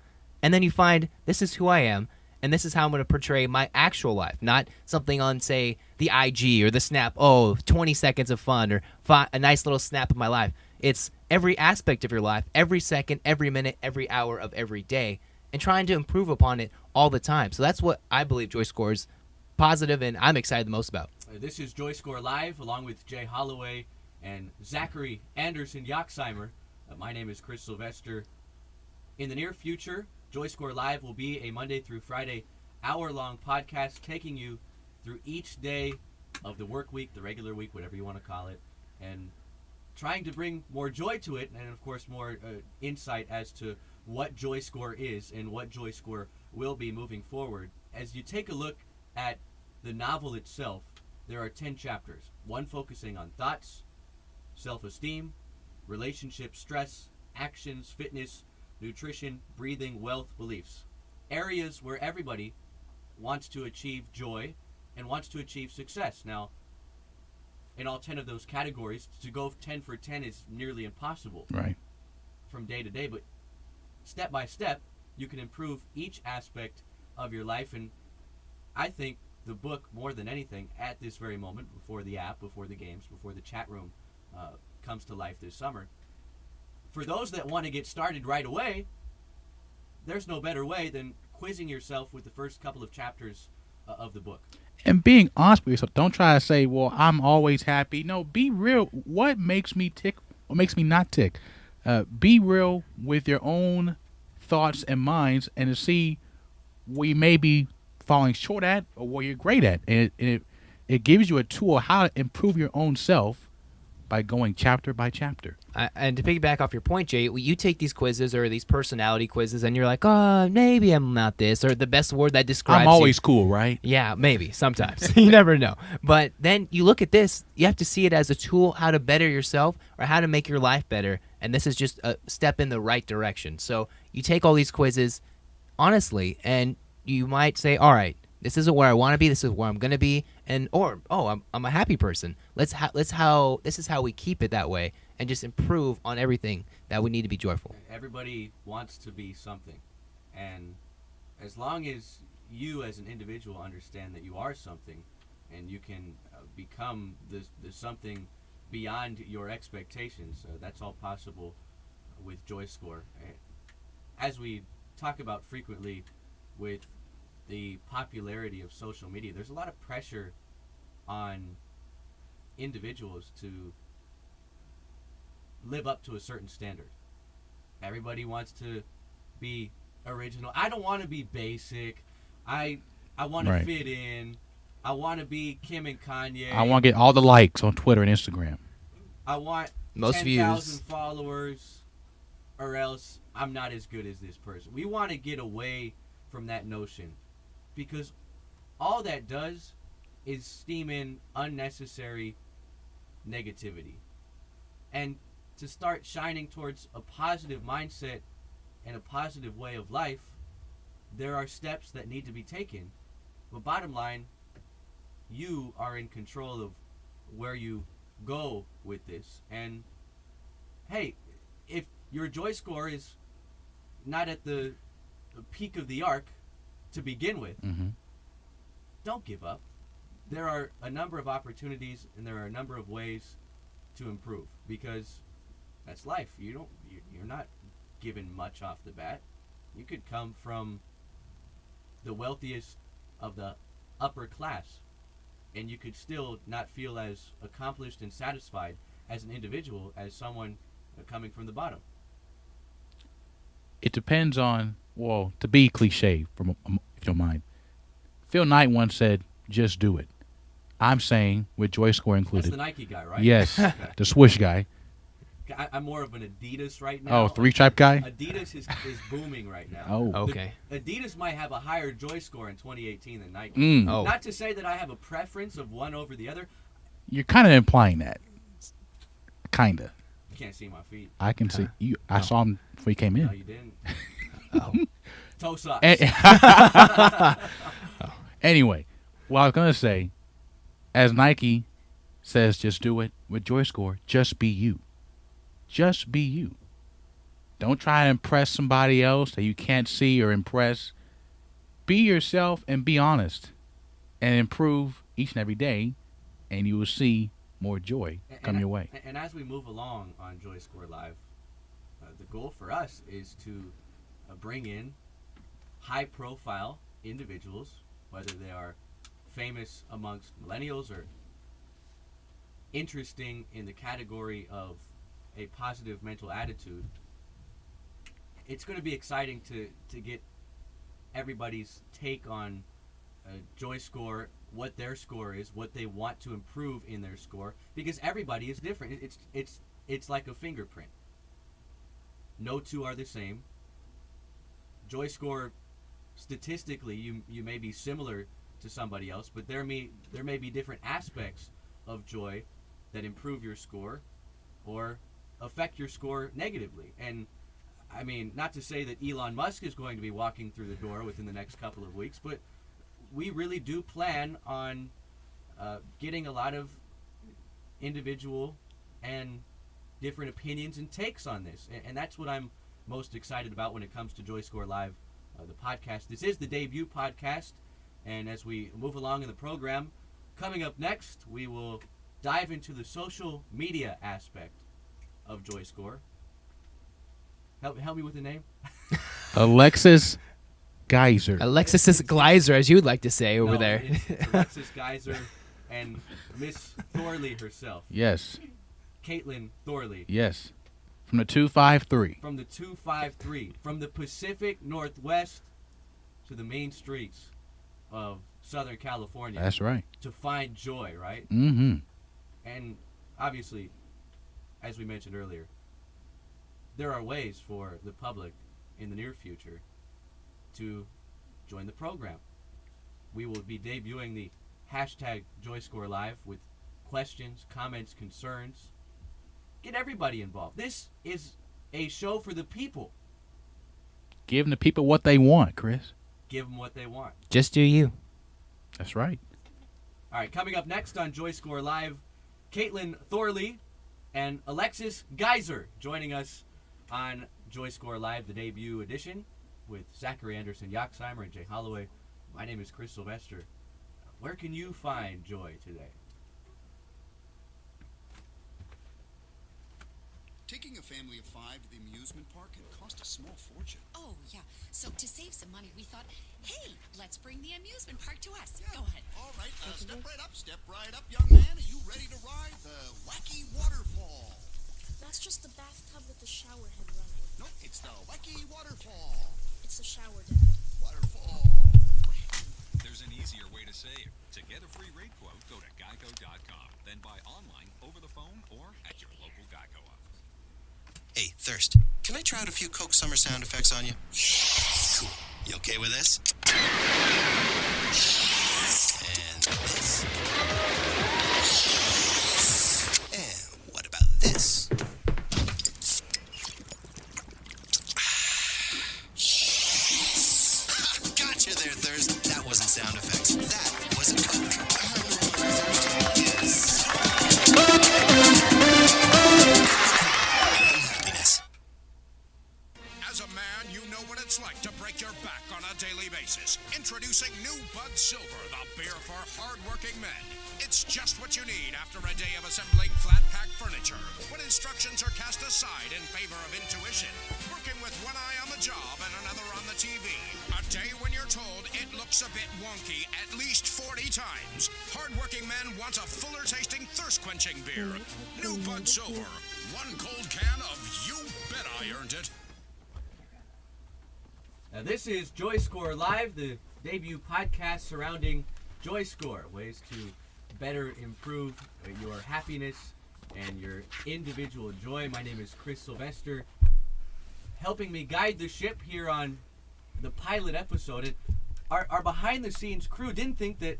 And then you find, this is who I am, and this is how I'm going to portray my actual life, not something on, say, the IG or the Snap, 20 seconds of fun or a nice little snap of my life. It's every aspect of your life, every second, every minute, every hour of every day, and trying to improve upon it all the time. So that's what I believe JoyScore is positive, and I'm excited the most about. This is JoyScore Live, along with Jay Holloway and Zachary Anderson Yoxheimer. My name is Chris Sylvester. In the near future, JoyScore Live will be a Monday through Friday hour-long podcast taking you through each day of the work week, the regular week, whatever you want to call it, and trying to bring more joy to it, and of course more insight as to what JoyScore is and what JoyScore will be moving forward. As you take a look at the novel itself, there are 10 chapters, one focusing on thoughts, self-esteem, relationships, stress, actions, fitness, nutrition, breathing, wealth, beliefs. Areas where everybody wants to achieve joy and wants to achieve success. Now, in all 10 of those categories, to go 10 for 10 is nearly impossible from day to day, but step by step, you can improve each aspect of your life. And I think the book, more than anything, at this very moment, before the app, before the games, before the chat room comes to life this summer, for those that want to get started right away, there's no better way than quizzing yourself with the first couple of chapters of the book. And being honest with yourself. Don't try to say, well, I'm always happy. No, be real. What makes me tick? What makes me not tick? Be real with your own thoughts and minds, and to see where you may be falling short at or where you're great at. And it gives you a tool how to improve your own self by going chapter by chapter. And to piggyback off your point, Jay, you take these quizzes or these personality quizzes, and you're like, oh, maybe I'm not this, or the best word that describes I'm always you. cool, right? Yeah, maybe sometimes. You never know. But then you look at this, you have to see it as a tool how to better yourself or how to make your life better. And this is just a step in the right direction. So you take all these quizzes honestly, and you might say, all right, this isn't where I want to be. This is where I'm going to be. And I'm a happy person. This is how we keep it that way and just improve on everything that we need to be joyful. Everybody wants to be something, and as long as you as an individual understand that you are something, and you can become the something beyond your expectations, that's all possible with JoyScore. As we talk about frequently with the popularity of social media, there's a lot of pressure on individuals to live up to a certain standard. Everybody wants to be original. I don't want to be basic. I want to fit in. I want to be Kim and Kanye. I want to get all the likes on Twitter and Instagram. I want most 10,000 followers, or else I'm not as good as this person. We want to get away from that notion, because all that does is steam in unnecessary negativity. And to start shining towards a positive mindset and a positive way of life, there are steps that need to be taken. But bottom line, you are in control of where you go with this. And hey, if your joy score is not at the peak of the arc to begin with, don't give up. There are a number of opportunities and there are a number of ways to improve, because that's life. You're not given much off the bat. You could come from the wealthiest of the upper class, and you could still not feel as accomplished and satisfied as an individual as someone coming from the bottom. It depends on, well, to be cliche, if you don't mind, Phil Knight once said, just do it. I'm saying, with JoyScore included. That's the Nike guy, right? Yes, the swoosh guy. I'm more of an Adidas right now. Oh, three-stripe guy? Adidas is booming right now. Oh, okay. Adidas might have a higher joy score in 2018 than Nike. Not to say that I have a preference of one over the other. You're kind of implying that. Kind of. You can't see my feet. I can see you. I saw him before he came in. No, you didn't. Toe socks. Anyway, what I was going to say, as Nike says, just do it, with JoyScore, just be you. Just be you. Don't try to impress somebody else that you can't see or impress. Be yourself and be honest, and improve each and every day, and you will see more joy come your way. And as we move along on JoyScore Live, the goal for us is to bring in high-profile individuals, whether they are famous amongst millennials or interesting in the category of a positive mental attitude. It's going to be exciting to get everybody's take on JoyScore, what their score is, what they want to improve in their score, because everybody is different. It's like a fingerprint. No two are the same. JoyScore, statistically, you may be similar to somebody else, but there may be different aspects of joy that improve your score or affect your score negatively. And I mean, not to say that Elon Musk is going to be walking through the door within the next couple of weeks, but we really do plan on getting a lot of individual and different opinions and takes on this. And that's what I'm most excited about when it comes to JoyScore Live, the podcast. This is the debut podcast, and as we move along in the program, coming up next, we will dive into the social media aspect of JoyScore. Help me with the name. Alexis Geyser. Alexis Gleiser, as you would like to say over there. It's Alexis Geyser and Miss Thorley herself. Yes. Caitlin Thorley. Yes. From the 253. From the 253. From the Pacific Northwest to the main streets of Southern California. That's right. To find joy, right? Mm-hmm. And obviously, as we mentioned earlier, there are ways for the public in the near future to join the program. We will be debuting the hashtag JoyScore Live with questions, comments, concerns. Get everybody involved. This is a show for the people. Giving the people what they want, Chris. Give them what they want. Just do you. That's right. All right, coming up next on JoyScore Live, Caitlin Thorley and Alexis Geyser joining us on JoyScore Live, the debut edition, with Zachary Anderson Yoxheimer and Jay Holloway. My name is Chris Sylvester. Where can you find joy today? Taking a family of 5 to the amusement park can cost a small fortune. Oh, yeah. So to save some money, we thought, hey, let's bring the amusement park to us. Go ahead. All right, step right up, young man. Are you ready to ride the wacky waterfall? That's just the bathtub with the shower head running. Nope, it's the wacky waterfall. It's the shower, Dad. Waterfall. There's an easier way to save. To get a free rate quote, go to geico.com. Then buy online, over the phone, or at your local Geico office. Hey, Thirst, can I try out a few Coke Summer sound effects on you? Cool. You okay with this? And this. And what about this? Gotcha there, Thirst. That wasn't sound effects. That was a Coke. Yes. Happiness. As a man, you know what it's like to break your back on a daily basis. Introducing new Bud Silver, the beer for hard-working men. It's just what you need after a day of assembling flat-pack furniture, when instructions are cast aside in favor of intuition, working with one eye on the job and another on the TV. A day when you're told it looks a bit wonky at least 40 times. Hard-working men want a fuller-tasting, thirst-quenching beer. New Bud Silver. One cold can of You Bet I Earned It. Now, this is JoyScore Live, the debut podcast surrounding JoyScore, ways to better improve your happiness and your individual joy. My name is Chris Sylvester. Helping me guide the ship here on the pilot episode. And our behind-the-scenes crew didn't think that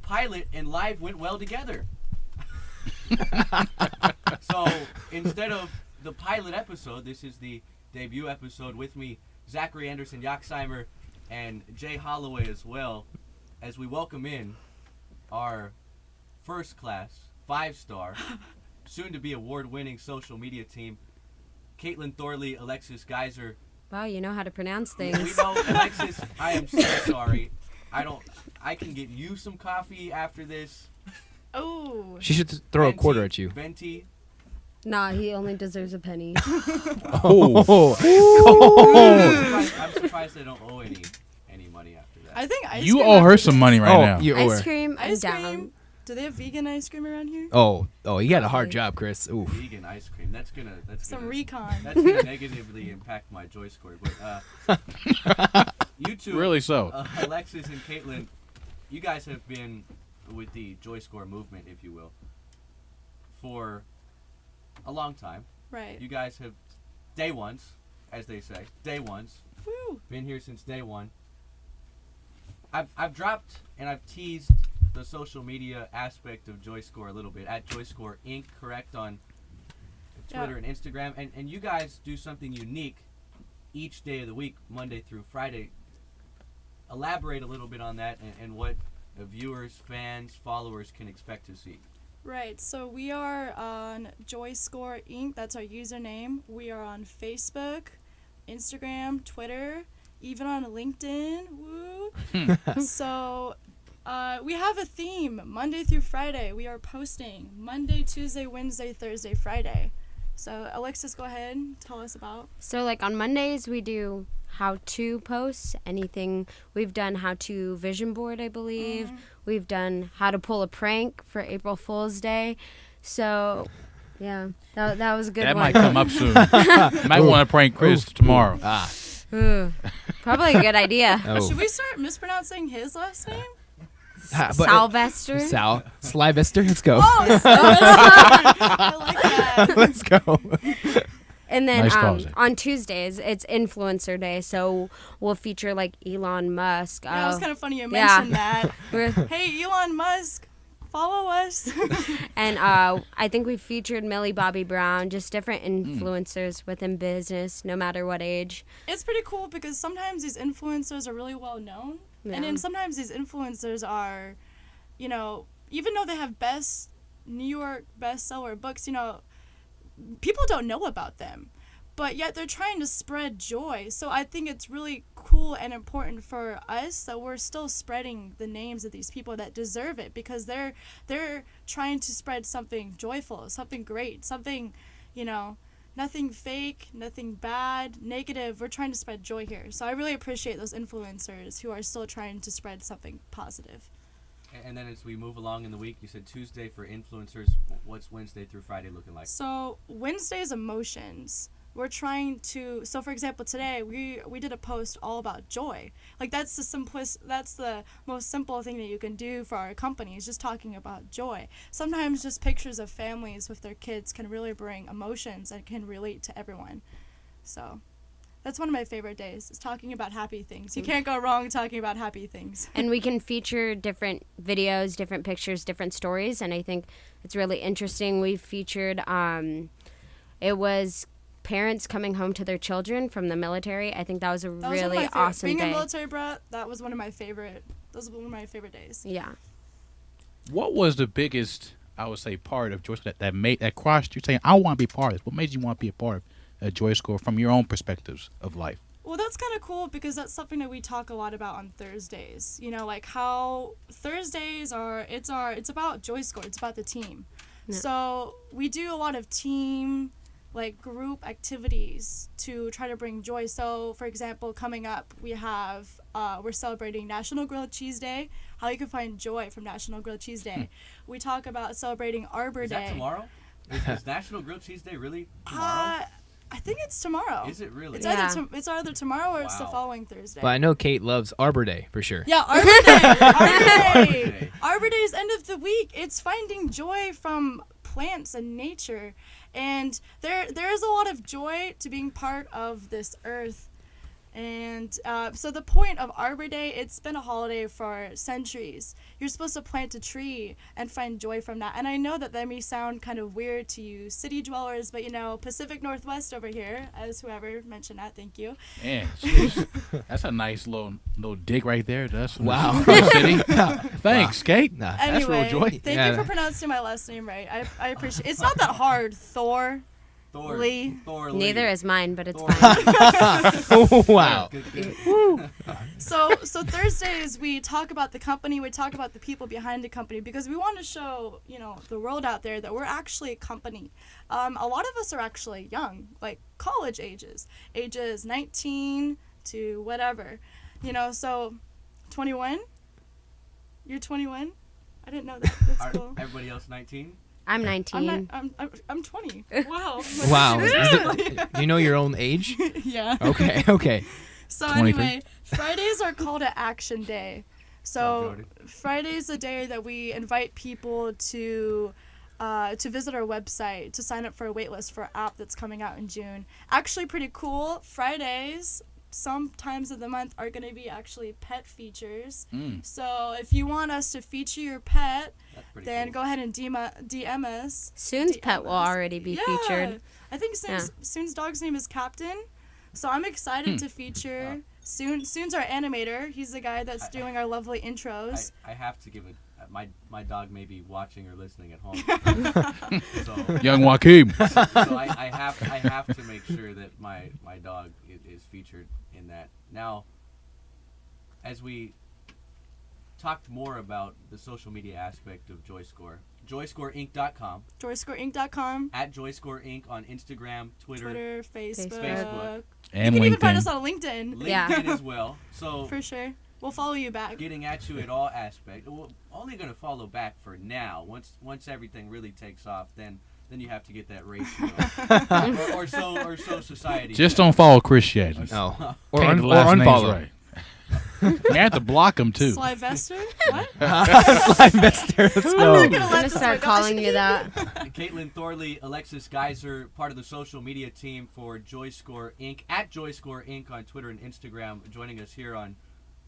pilot and live went well together. So instead of the pilot episode, this is the debut episode with me, Zachary Anderson Yoxheimer and Jay Holloway as well, as we welcome in our first class, 5-star, soon-to-be award-winning social media team, Caitlin Thorley, Alexis Geyser. Wow, you know how to pronounce We things. know, Alexis, I am so sorry. I can get you some coffee after this. Oh. She should throw a quarter at you. Venti. Nah, he only deserves a penny. Oh. I'm surprised they don't owe any money after that. I think ice You cream owe her after some this. money right now. You owe her. Ice cream, I'm Ice down. cream. Do they have vegan ice cream around here? Oh, you got a hard job, Chris. Ooh. Vegan ice cream. That's Some gonna, recon. That's gonna negatively impact my joy score. But you two, Really so. Alexis and Caitlin, you guys have been with the joy score movement, if you will, for a long time. Right. You guys have day ones, as they say, day ones. Woo. Been here since day one. I've dropped and I've teased the social media aspect of JoyScore a little bit at JoyScore Inc. correct on Twitter and Instagram, and you guys do something unique each day of the week, Monday through Friday. Elaborate a little bit on that and what the viewers, fans, followers can expect to see. Right. So we are on JoyScore Inc. That's our username. We are on Facebook, Instagram, Twitter, even on LinkedIn. Woo. So we have a theme Monday through Friday. We are posting Monday, Tuesday, Wednesday, Thursday, Friday. So Alexis, go ahead and tell us about. So like on Mondays we do how-to posts, anything. We've done how-to vision board, I believe. We've done how to pull a prank for April Fool's Day. So yeah, that was a good That one. might come up soon. Might want to prank Chris tomorrow. Probably a good idea. Should we start mispronouncing his last name? Sylvester. Sylvester. Let's go. Oh, I like that. Let's go. And then Nice call, Zach. on Tuesdays, it's Influencer Day, so we'll feature like Elon Musk. Yeah, it was kind of funny you yeah. mentioned that. Hey, Elon Musk, follow us. And I think we featured Millie Bobby Brown, just different influencers within business, no matter what age. It's pretty cool because sometimes these influencers are really well known, and then sometimes these influencers are, you know, even though they have New York bestseller books, you know, people don't know about them, but yet they're trying to spread joy. So I think it's really cool and important for us that we're still spreading the names of these people that deserve it, because they're trying to spread something joyful, something great, something, you know, nothing fake, nothing bad, negative. We're trying to spread joy here. So I really appreciate those influencers who are still trying to spread something positive. And then as we move along in the week, you said Tuesday for influencers. What's Wednesday through Friday looking like? So Wednesday's emotions. We're trying to. So for example, today we did a post all about joy. Like that's the most simple thing that you can do for our company is just talking about joy. Sometimes just pictures of families with their kids can really bring emotions and can relate to everyone. So. That's one of my favorite days, is talking about happy things. You can't go wrong talking about happy things. And we can feature different videos, different pictures, different stories, and I think it's really interesting. We featured, it was parents coming home to their children from the military. I think that was really awesome Being day. a military brat, that was one of my favorite days. Yeah. What was the biggest, I would say, part of JoyScore that crossed you saying, I want to be part of this? What made you want to be a part of JoyScore from your own perspectives of life? Well, that's kind of cool because that's something that we talk a lot about on Thursdays. You know, like how Thursdays it's about JoyScore. It's about the team. Yeah. So we do a lot of team, like group activities to try to bring joy. So, for example, coming up, we're celebrating National Grilled Cheese Day. How you can find joy from National Grilled Cheese Day. We talk about celebrating Arbor Day. Is that tomorrow? Is National Grilled Cheese Day really tomorrow? I think it's tomorrow. Is it really? It's either tomorrow or it's the following Thursday. But I know Kate loves Arbor Day for sure. Yeah, Arbor Day. Arbor Day. Arbor Day is end of the week. It's finding joy from plants and nature, and there is a lot of joy to being part of this earth. And so the point of Arbor Day, it's been a holiday for centuries. You're supposed to plant a tree and find joy from that. And I know that may sound kind of weird to you city dwellers, but, you know, Pacific Northwest over here, as whoever mentioned that, thank you. Man, that's a nice little dig right there. That's wow. City. Thanks, Kate. Anyway, that's real joy. Thank you for pronouncing my last name right. I appreciate it. It's not that hard, Thor Lee. Neither is mine, but it's fine. Oh, wow. Good. So Thursdays we talk about the company, we talk about the people behind the company, because we want to show, you know, the world out there that we're actually a company. A lot of us are actually young, like college ages 19 to whatever, you know. So 21. You're 21. I didn't know that. That's cool. Everybody else 19. I'm 19. I'm 20. Wow. Wow. Do you know your own age? Yeah. Okay. So anyway, Fridays are call to action day. So Friday's the day that we invite people to visit our website to sign up for a waitlist for an app that's coming out in June. Actually pretty cool. Fridays, sometimes of the month, are going to be actually pet features. So if you want us to feature your pet, then go ahead and DM us. Soon's pet will already be featured. I think Soon's dog's name is Captain. So I'm excited to feature Soon's our animator. He's the guy that's doing our lovely intros. I have to give it. My dog may be watching or listening at home. So, young Joaquin. So I have to make sure that my dog is featured in that. Now, as we talked more about the social media aspect of JoyScore, JoyScoreInc.com. JoyScoreInc.com. At JoyScore Inc. on Instagram, Twitter, Facebook. And you can LinkedIn. even find us on LinkedIn. LinkedIn as well. So for sure. We'll follow you back. Getting at you at all aspects. We're only going to follow back for now. Once everything really takes off, then you have to get that ratio. or so society. Just don't follow Christianity. No. Or unfollow. Right. You have to block them too. Slyvester? What? Slyvester, let's I'm go. not I'm gonna let gonna this start one go. calling you that. Caitlin Thorley, Alexis Geyser, part of the social media team for JoyScore Inc. at JoyScore Inc. on Twitter and Instagram, joining us here on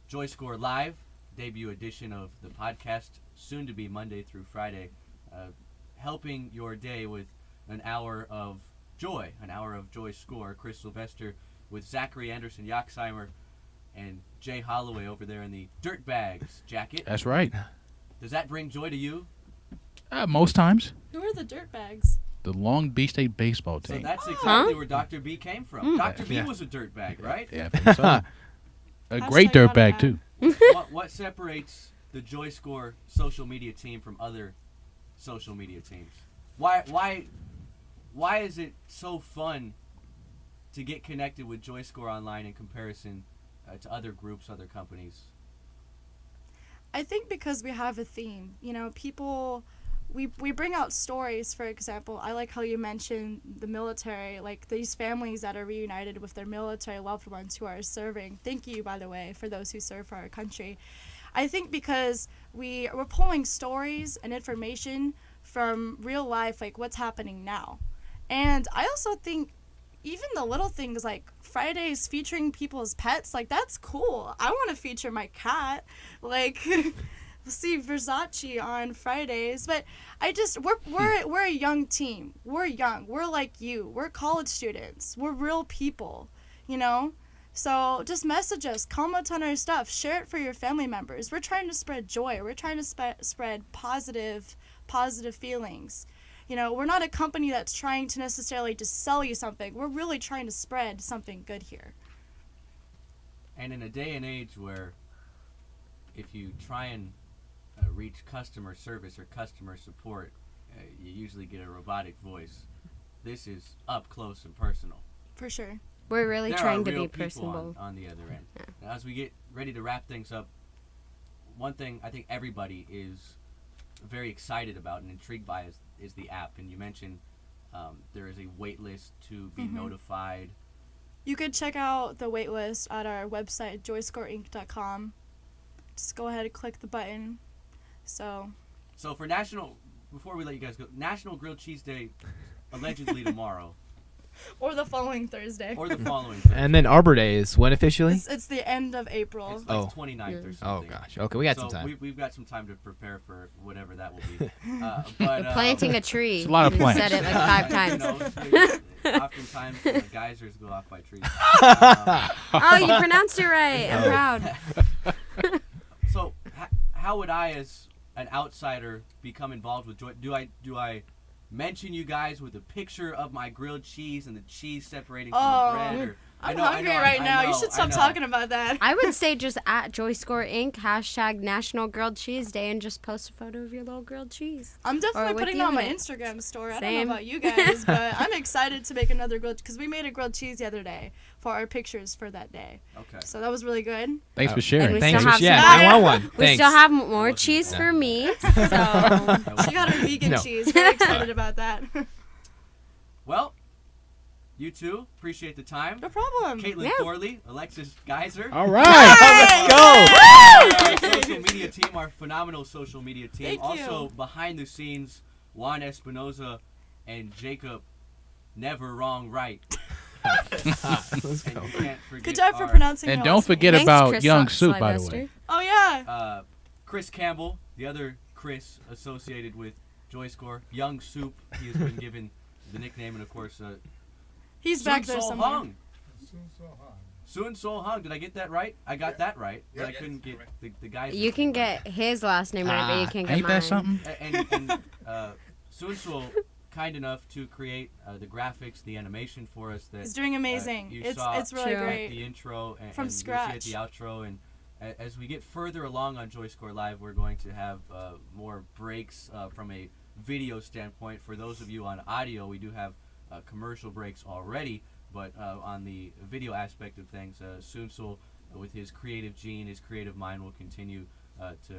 JoyScore Live, debut edition of the podcast, soon to be Monday through Friday, helping your day with an hour of joy, an hour of JoyScore. Chris Sylvester with Zachary Anderson Yaxheimer and Jay Holloway over there in the Dirtbags jacket. That's right. Does that bring joy to you? Most times. Who are the dirtbags? The Long Beach State baseball So team. that's exactly where Dr. B came from. Dr. B was a dirtbag, right? Yeah, I think so. A great dirtbag too. What separates the JoyScore social media team from other social media teams? Why is it so fun to get connected with JoyScore online in comparison to other groups, other companies? I think because we have a theme. You know, people, we bring out stories. For example, I like how you mentioned the military, like these families that are reunited with their military loved ones who are serving. Thank you, by the way, for those who serve for our country. I think because we're pulling stories and information from real life, like what's happening now. And I also think even the little things like Fridays featuring people's pets, like that's cool. I want to feature my cat. Like see Versace on Fridays, but I just we're a young team. We're young. We're like you. We're college students. We're real people, you know? So just message us, comment on our stuff, share it for your family members. We're trying to spread joy. We're trying to spread positive feelings. You know, we're not a company that's trying to necessarily just sell you something. We're really trying to spread something good here. And in a day and age where if you try and reach customer service or customer support, you usually get a robotic voice. This is up close and personal. For sure. We're really There trying are to real be people personable. on the other end. Now, as we get ready to wrap things up, one thing I think everybody is very excited about and intrigued by is the app. And you mentioned there is a wait list to be notified. You could check out the wait list at our website, joyscoreinc.com. Just go ahead and click the button. So for before we let you guys go, National Grilled Cheese Day allegedly tomorrow. Or the following Thursday. Or the following Thursday. And then Arbor Day is when officially? It's the end of April. It's like 29th or something. Oh, gosh. Okay, we got some time. We've got some time to prepare for whatever that will be. But Planting a tree. It's a lot of You plants. said it like 5 times. Oftentimes, geysers go off by trees. Oh, you pronounced it right. I'm proud. So, how would I, as an outsider, become involved with Joy? Do I mention you guys with a picture of my grilled cheese and the cheese separating from the bread? Or, I'm hungry right now. You should stop talking about that. I would say just at JoyScore Inc. # National Grilled Cheese Day and just post a photo of your little grilled cheese. I'm definitely putting it on my Instagram story. I don't know about you guys, but I'm excited to make another grilled because we made a grilled cheese the other day for our pictures for that day. Okay. So that was really good. Thanks for sharing. Thanks for sharing. I want one. We Thanks. still have more cheese for me. So She got her vegan cheese. Very excited about that. Well, you two, appreciate the time. No problem. Caitlin Thorley, Alexis Geyser. All right. Let's go. Our social media team, our phenomenal social media team. Thank also, you. behind the scenes, Juan Espinoza and Jacob Never Wrong Right. Let's And go. you can't forget Good job for our, pronouncing And your don't last name. forget Thanks, about Chris Young Soup, by the Sylvester. way. Oh, yeah. Chris Campbell, the other Chris associated with JoyScore. Young Soup, he has been given the nickname, and of course, He's back there Soon somewhere. Hung. Soon So Hung. Did I get that right? I got that right. But I couldn't get the guy's you can get his last name right, but you can't get Ain't mine. that something? And Soon So kind enough to create the graphics, the animation for us. That He's doing amazing. you it's saw really True. great. the intro and From you'll see scratch. at the outro. And as we get further along on JoyScore Live, we're going to have more breaks from a video standpoint. For those of you on audio, we do have commercial breaks already, but on the video aspect of things, Soonsul, with his creative gene, his creative mind, will continue to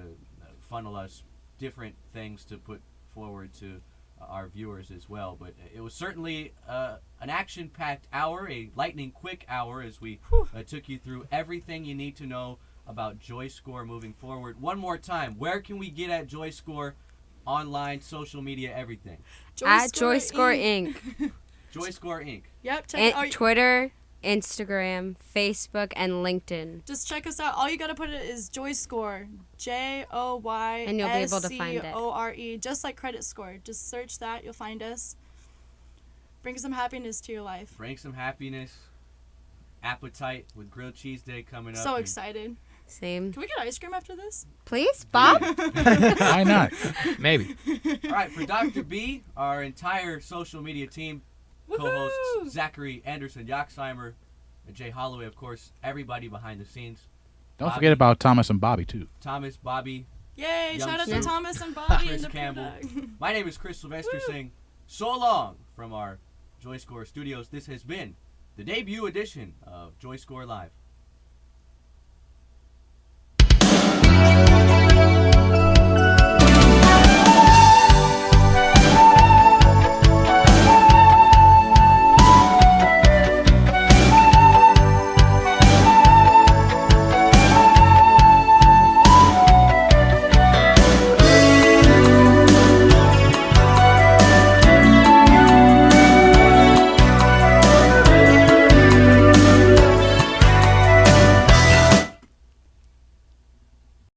funnel us different things to put forward to our viewers as well. But it was certainly an action-packed hour, a lightning-quick hour, as we took you through everything you need to know about JoyScore moving forward. One more time, where can we get at JoyScore? Online, social media, everything. At JoyScore Inc. JoyScore Inc. Yep. Check out Twitter, Instagram, Facebook, and LinkedIn. Just check us out. All you gotta put it is JoyScore, JoyScore, And you'll be able to find it. just like credit score. Just search that, you'll find us. Bring some happiness to your life. Bring some happiness. Appetite with grilled cheese day coming up. So excited. Same. Can we get ice cream after this? Please, Bob? Why not? Maybe. All right, for Dr. B, our entire social media team, co-hosts Zachary Anderson, Yoxheimer, and Jay Holloway, of course, everybody behind the scenes. Don't Bobby, forget about Thomas and Bobby, too. Thomas, Bobby. Yay, Young shout out Sue, to Thomas and Bobby Chris and the Campbell. product. My name is Chris Sylvester saying so long from our JoyScore studios. This has been the debut edition of JoyScore Live.